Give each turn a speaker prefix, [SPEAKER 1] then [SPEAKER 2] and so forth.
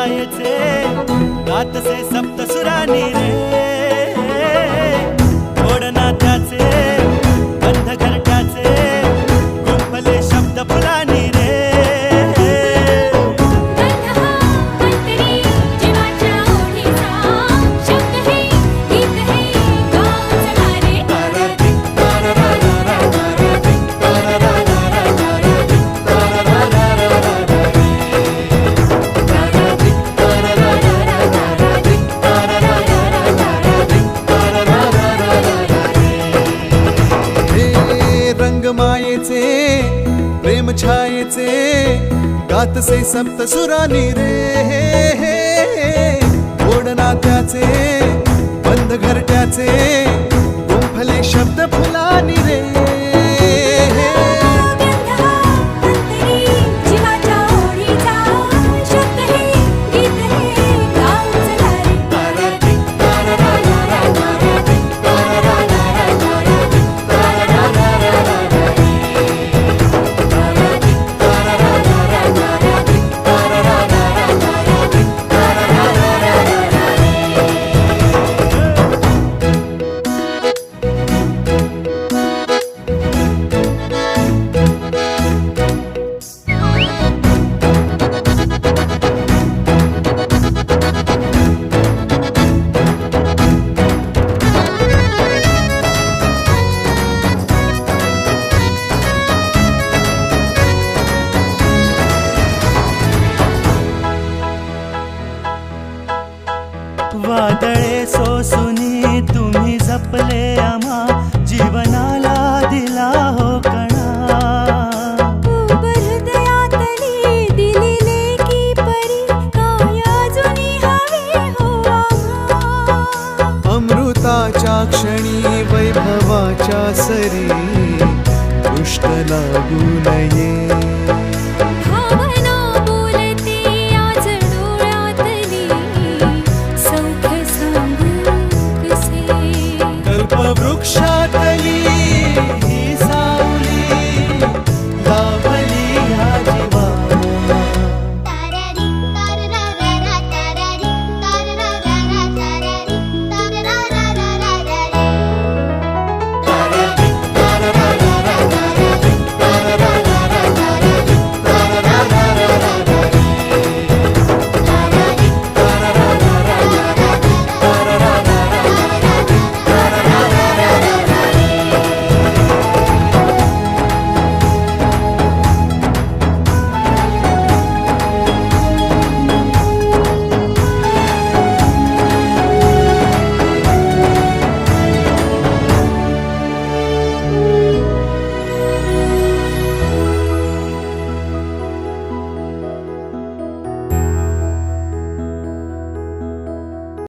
[SPEAKER 1] मायेचे गातसे सप्तसुरांनी रे गोड नात्याचे बंध घरट्याचे गुंफले शब्द फुलांनी रे
[SPEAKER 2] मायेचे प्रेम छायेचे गातसे सप्तसुरांनी रे गोड नात्याचे बंध घरट्याचे गुंफले शब्द फुलांनी रे
[SPEAKER 1] वादळे सोसुनी तुम्ही जपले आम्हा जीवनाला दिला हो कणा
[SPEAKER 3] हृदयातली दिलेले की परी काय अजूनी हवे हो आम्हा
[SPEAKER 2] अमृताच्या क्षणी वैभवाच्या सरी दुष्ट लागू नये